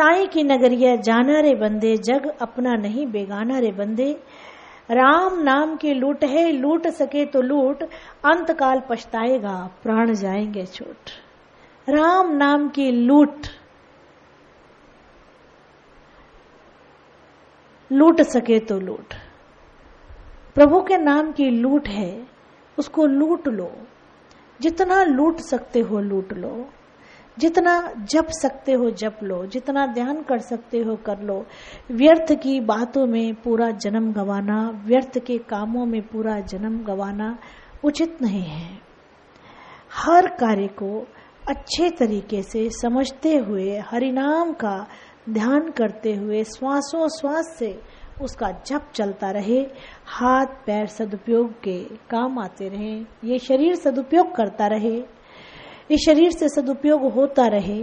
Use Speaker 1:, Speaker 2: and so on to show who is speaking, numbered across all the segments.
Speaker 1: साईं की नगरिया जाना रे बंदे, जग अपना नहीं बेगाना रे बंदे। राम नाम की लूट है, लूट सके तो लूट, अंत काल पछताएगा प्राण जाएंगे छूट। राम नाम की लूट, लूट सके तो लूट, प्रभु के नाम की लूट है, उसको लूट लो। जितना लूट सकते हो लूट लो, जितना जप सकते हो जप लो, जितना ध्यान कर सकते हो कर लो। व्यर्थ की बातों में पूरा जन्म गंवाना, व्यर्थ के कामों में पूरा जन्म गंवाना उचित नहीं है। हर कार्य को अच्छे तरीके से समझते हुए, हरिनाम का ध्यान करते हुए, श्वासों श्वास से उसका जप चलता रहे। हाथ पैर सदुपयोग के काम आते रहे, ये शरीर सदुपयोग करता रहे, ये शरीर से सदुपयोग होता रहे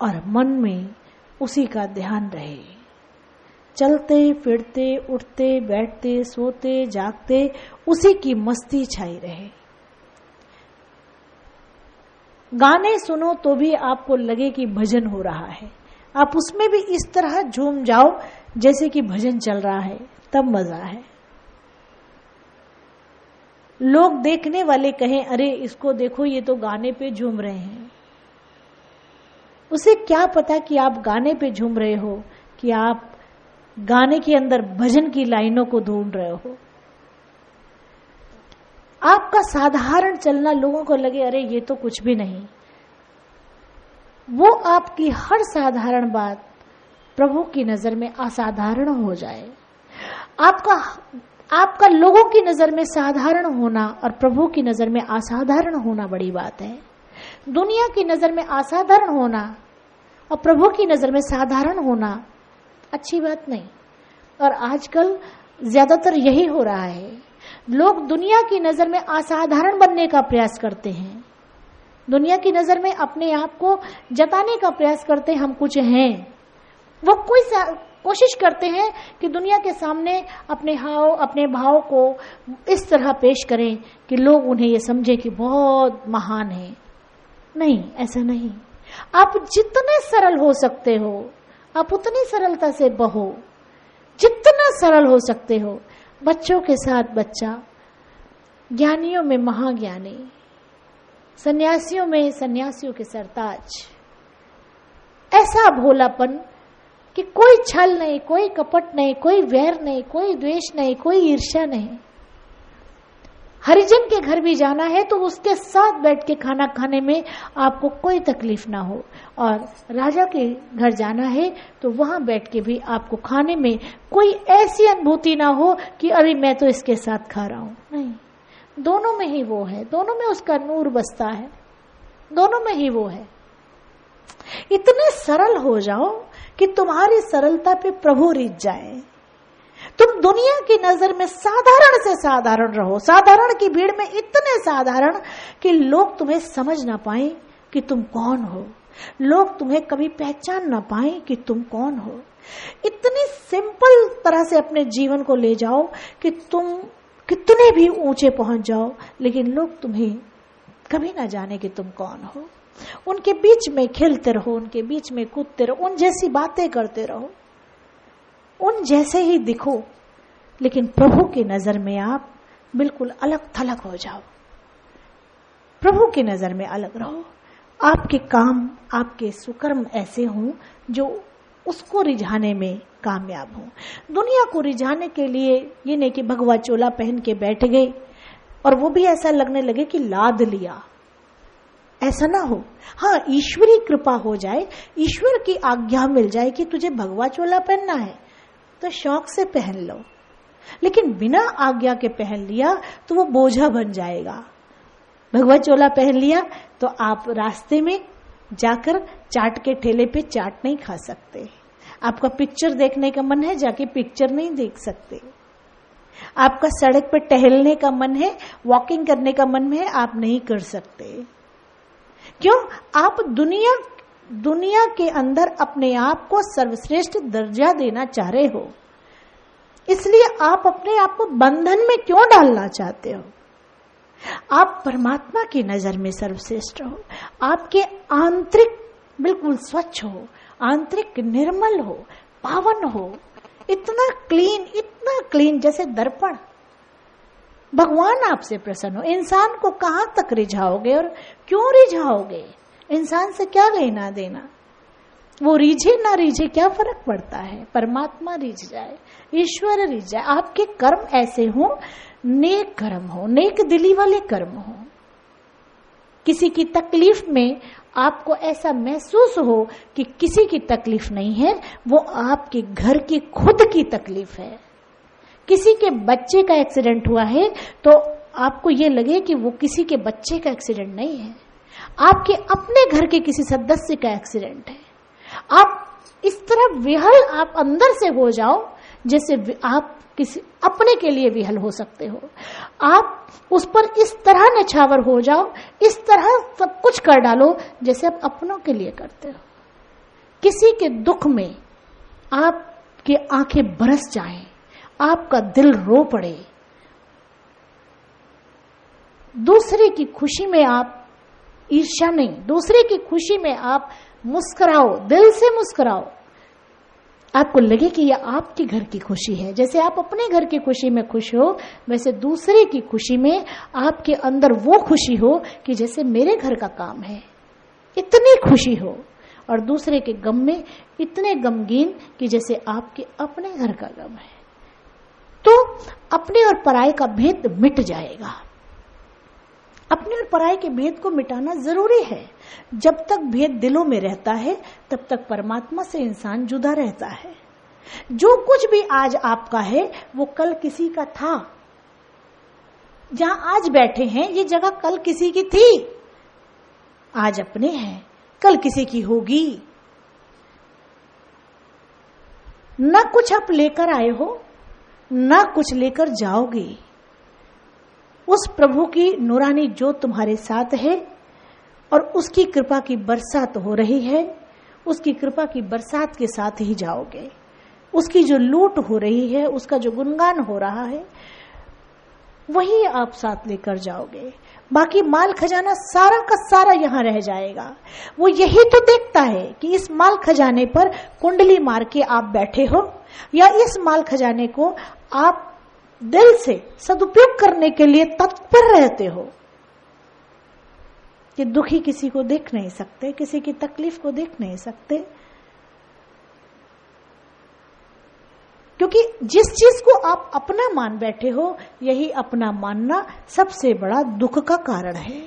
Speaker 1: और मन में उसी का ध्यान रहे। चलते फिरते, उठते बैठते, सोते जागते उसी की मस्ती छाई रहे। गाने सुनो तो भी आपको लगे कि भजन हो रहा है, आप उसमें भी इस तरह झूम जाओ जैसे कि भजन चल रहा है, तब मजा है। लोग देखने वाले कहें अरे इसको देखो ये तो गाने पे झूम रहे हैं, उसे क्या पता कि आप गाने पे झूम रहे हो कि आप गाने के अंदर भजन की लाइनों को ढूंढ रहे हो। आपका साधारण चलना लोगों को लगे अरे ये तो कुछ भी नहीं, वो आपकी हर साधारण बात प्रभु की नजर में असाधारण हो जाए। आपका लोगों की नजर में साधारण होना और प्रभु की नजर में असाधारण होना बड़ी बात है। दुनिया की नजर में असाधारण होना और प्रभु की नजर में साधारण होना अच्छी बात नहीं। और आजकल ज्यादातर यही हो रहा है, लोग दुनिया की नजर में असाधारण बनने का प्रयास करते हैं, दुनिया की नजर में अपने आप को जताने का प्रयास करते हैं हम कुछ हैं। वो कोशिश करते हैं कि दुनिया के सामने अपने भाव को इस तरह पेश करें कि लोग उन्हें ये समझे कि बहुत महान है। नहीं, ऐसा नहीं। आप जितने सरल हो सकते हो आप उतनी सरलता से बहो, जितना सरल हो सकते हो। बच्चों के साथ बच्चा, ज्ञानियों में महाज्ञानी, सन्यासियों में सन्यासियों के सरताज। ऐसा भोलापन कि कोई छल नहीं, कोई कपट नहीं, कोई वैर नहीं, कोई द्वेष नहीं, कोई ईर्ष्या नहीं। हरिजन के घर भी जाना है तो उसके साथ बैठ के खाना खाने में आपको कोई तकलीफ ना हो, और राजा के घर जाना है तो वहां बैठ के भी आपको खाने में कोई ऐसी अनुभूति ना हो कि अरे मैं तो इसके साथ खा रहा हूं। नहीं, दोनों में ही वो है, दोनों में उसका नूर बसता है, दोनों में ही वो है। इतने सरल हो जाओ कि तुम्हारी सरलता पे प्रभु रिझ जाए। तुम दुनिया की नजर में साधारण से साधारण रहो, साधारण की भीड़ में इतने साधारण कि लोग तुम्हें समझ ना पाए कि तुम कौन हो, लोग तुम्हें कभी पहचान ना पाए कि तुम कौन हो। इतनी सिंपल तरह से अपने जीवन को ले जाओ कि तुम कितने भी ऊंचे पहुंच जाओ लेकिन लोग तुम्हें कभी ना जाने कि तुम कौन हो। उनके बीच में खेलते रहो, उनके बीच में कूदते रहो, उन जैसी बातें करते रहो, उन जैसे ही दिखो, लेकिन प्रभु की नजर में आप बिल्कुल अलग थलग हो जाओ। प्रभु की नजर में अलग रहो। आपके काम, आपके सुकर्म ऐसे हों जो उसको रिझाने में कामयाब हो। दुनिया को रिझाने के लिए ये नहीं कि भगवा चोला पहन के बैठ गए और वो भी ऐसा लगने लगे कि लाद लिया, ऐसा ना हो। हाँ, ईश्वरी कृपा हो जाए, ईश्वर की आज्ञा मिल जाए कि तुझे भगवा चोला पहनना है तो शौक से पहन लो, लेकिन बिना आज्ञा के पहन लिया तो वो बोझा बन जाएगा। भगवा चोला पहन लिया तो आप रास्ते में जाकर चाट के ठेले पे चाट नहीं खा सकते, आपका पिक्चर देखने का मन है जाके पिक्चर नहीं देख सकते, आपका सड़क पे टहलने का मन है, वॉकिंग करने का मन है, आप नहीं कर सकते। क्यों? आप दुनिया के अंदर अपने आप को सर्वश्रेष्ठ दर्जा देना चाह रहे हो, इसलिए आप अपने आप को बंधन में क्यों डालना चाहते हो? आप परमात्मा की नजर में सर्वश्रेष्ठ हो, आपके आंतरिक बिल्कुल स्वच्छ हो, आंतरिक निर्मल हो, पावन हो, इतना क्लीन जैसे दर्पण। भगवान आपसे प्रसन्न हो। इंसान को कहां तक रिझाओगे और क्यों रिझाओगे? इंसान से क्या लेना देना? वो रिझे ना रिझे क्या फर्क पड़ता है? परमात्मा रिझ जाए, ईश्वर रिझ जाए, आपके कर्म ऐसे हो, नेक कर्म हो, नेक दिली वाले कर्म हो। किसी की तकलीफ में आपको ऐसा महसूस हो कि किसी की तकलीफ नहीं है, वो आपके घर की खुद की तकलीफ है। किसी के बच्चे का एक्सीडेंट हुआ है तो आपको ये लगे कि वो किसी के बच्चे का एक्सीडेंट नहीं है, आपके अपने घर के किसी सदस्य का एक्सीडेंट है। आप इस तरह विहल आप अंदर से हो जाओ जैसे आप किसी अपने के लिए विहल हो सकते हो। आप उस पर इस तरह नछावर हो जाओ, इस तरह सब कुछ कर डालो जैसे आप अपनों के लिए करते हो। किसी के दुख में आपकी आंखें बरस जाएं, आपका दिल रो पड़े, दूसरे की खुशी में आप ईर्ष्या नहीं, दूसरे की खुशी में आप मुस्कुराओ, दिल से मुस्कुराओ। आपको लगे कि यह आपके घर की खुशी है। जैसे आप अपने घर की खुशी में खुश हो, वैसे दूसरे की खुशी में आपके अंदर वो खुशी हो कि जैसे मेरे घर का काम है, इतनी खुशी हो। और दूसरे के गम में इतने गमगीन कि जैसे आपके अपने घर का गम है। तो अपने और पराये का भेद मिट जाएगा। अपने और पराये के भेद को मिटाना जरूरी है। जब तक भेद दिलों में रहता है तब तक परमात्मा से इंसान जुदा रहता है। जो कुछ भी आज आपका है वो कल किसी का था। जहां आज बैठे हैं ये जगह कल किसी की थी। आज अपने हैं, कल किसी की होगी। न कुछ आप लेकर आए हो, न कुछ लेकर जाओगे। उस प्रभु की नूरानी ज्योत तुम्हारे साथ है और उसकी कृपा की बरसात हो रही है। उसकी कृपा की बरसात के साथ ही जाओगे। उसकी जो लूट हो रही है, उसका जो गुणगान हो रहा है, वही आप साथ लेकर जाओगे। बाकी माल खजाना सारा का सारा यहां रह जाएगा। वो यही तो देखता है कि इस माल खजाने पर कुंडली मार के आप बैठे हो या इस माल खजाने को आप दिल से सदुपयोग करने के लिए तत्पर रहते हो। कि दुखी किसी को देख नहीं सकते, किसी की तकलीफ को देख नहीं सकते, क्योंकि जिस चीज को आप अपना मान बैठे हो, यही अपना मानना सबसे बड़ा दुख का कारण है।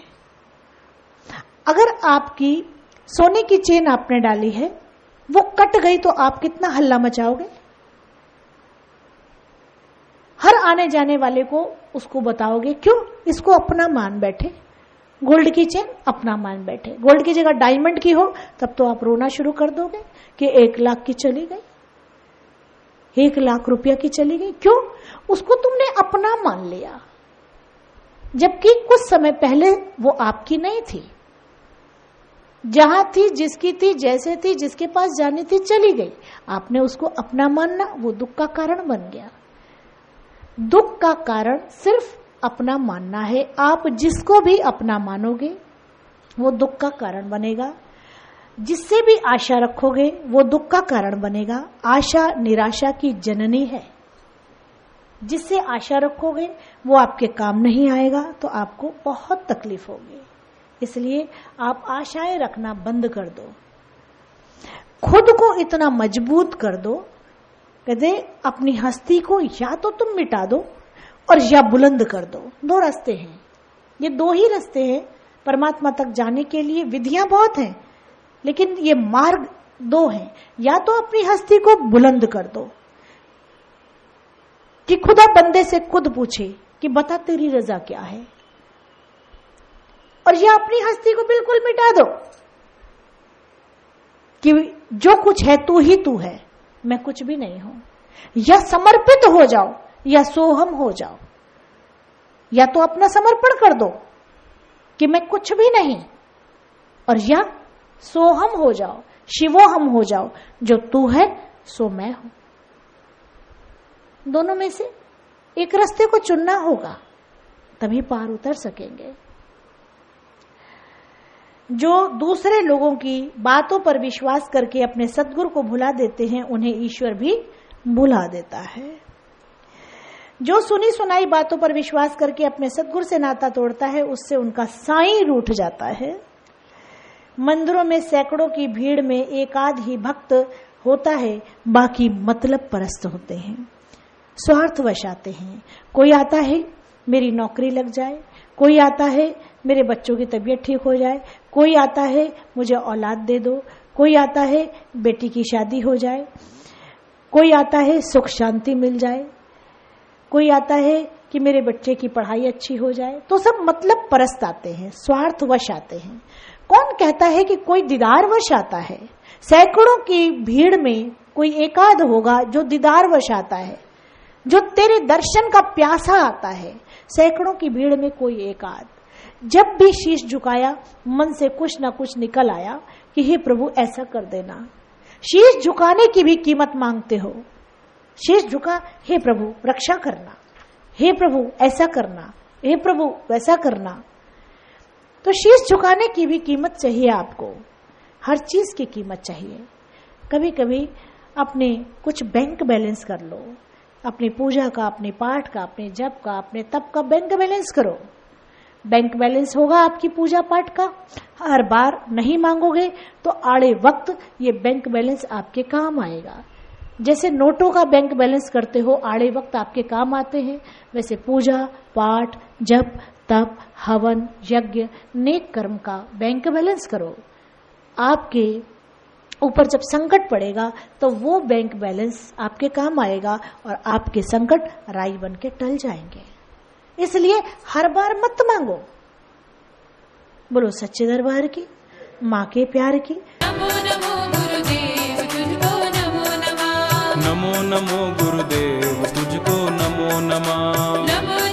Speaker 1: अगर आपकी सोने की चेन आपने डाली है, वो कट गई तो आप कितना हल्ला मचाओगे? हर आने जाने वाले को उसको बताओगे, क्यों? इसको अपना मान बैठे। गोल्ड की चेन अपना मान बैठे, गोल्ड की जगह डायमंड की हो तब तो आप रोना शुरू कर दोगे कि 1 लाख की चली गई, 1 लाख रुपया की चली गई। क्यों? उसको तुमने अपना मान लिया, जबकि कुछ समय पहले वो आपकी नहीं थी। जहां थी, जिसकी थी, जैसे थी, जिसके पास जानी थी, चली गई। आपने उसको अपना मानना, वो दुख का कारण बन गया। दुख का कारण सिर्फ अपना मानना है। आप जिसको भी अपना मानोगे वो दुख का कारण बनेगा। जिससे भी आशा रखोगे वो दुख का कारण बनेगा। आशा निराशा की जननी है। जिससे आशा रखोगे वो आपके काम नहीं आएगा तो आपको बहुत तकलीफ होगी। इसलिए आप आशाएं रखना बंद कर दो। खुद को इतना मजबूत कर दो, कहते अपनी हस्ती को या तो तुम मिटा दो और या बुलंद कर दो। 2 रास्ते हैं, ये 2 ही रास्ते हैं परमात्मा तक जाने के लिए। विधियां बहुत हैं लेकिन ये मार्ग 2 हैं। या तो अपनी हस्ती को बुलंद कर दो कि खुदा बंदे से खुद पूछे कि बता तेरी रजा क्या है, और या अपनी हस्ती को बिल्कुल मिटा दो कि जो कुछ है तू ही तू है, मैं कुछ भी नहीं हूं। या समर्पित हो जाओ या सोहम हो जाओ। या तो अपना समर्पण कर दो कि मैं कुछ भी नहीं, और या सोहम हो जाओ, शिवोहम हो जाओ, जो तू है सो मैं हूं। दोनों में से एक रास्ते को चुनना होगा, तभी पार उतर सकेंगे। जो दूसरे लोगों की बातों पर विश्वास करके अपने सद्गुरु को भुला देते हैं, उन्हें ईश्वर भी भुला देता है। जो सुनी सुनाई बातों पर विश्वास करके अपने सद्गुरु से नाता तोड़ता है, उससे उनका साईं रूठ जाता है। मंदिरों में सैकड़ों की भीड़ में एक आध ही भक्त होता है, बाकी मतलब परस्त होते हैं, स्वार्थवश आते हैं। कोई आता है मेरी नौकरी लग जाए, कोई आता है मेरे बच्चों की तबीयत ठीक हो जाए, कोई आता है मुझे औलाद दे दो, कोई आता है बेटी की शादी हो जाए, कोई आता है सुख शांति मिल जाए, कोई आता है कि मेरे बच्चे की पढ़ाई अच्छी हो जाए। तो सब मतलब परस्त आते हैं, स्वार्थवश आते हैं। कौन कहता है कि कोई दीदारवश आता है? सैकड़ों की भीड़ में कोई एकाध होगा जो दीदारवश आता है, जो तेरे दर्शन का प्यासा आता है। सैकड़ों की भीड़ में कोई एकाध। जब भी शीश झुकाया, मन से कुछ ना कुछ निकल आया कि हे प्रभु ऐसा कर देना। शीश झुकाने की भी कीमत मांगते हो। शीश झुका, हे प्रभु रक्षा करना, हे प्रभु ऐसा करना, हे प्रभु वैसा करना। तो शीश झुकाने की भी कीमत चाहिए आपको, हर चीज की कीमत चाहिए। कभी कभी अपने कुछ बैंक बैलेंस कर लो, अपनी पूजा का, अपने पाठ का, अपने जप का, अपने तप का बैंक बैलेंस करो। बैंक बैलेंस होगा आपकी पूजा पाठ का। हर बार नहीं मांगोगे तो आड़े वक्त ये बैंक बैलेंस आपके काम आएगा। जैसे नोटों का बैंक बैलेंस करते हो, आड़े वक्त आपके काम आते हैं, वैसे पूजा पाठ, जप तप, हवन, यज्ञ, नेक कर्म का बैंक बैलेंस करो। आपके ऊपर जब संकट पड़ेगा तो वो बैंक बैलेंस आपके काम आएगा और आपके संकट राई बन के टल जाएंगे। इसलिए हर बार मत मांगो। बोलो सच्चे दरबार की, माँ के प्यार की।
Speaker 2: नमो नमो गुरुदेव तुझको नमो नमः।
Speaker 3: नमो नमो गुरुदेव तुझको नमो नमः।
Speaker 2: नमो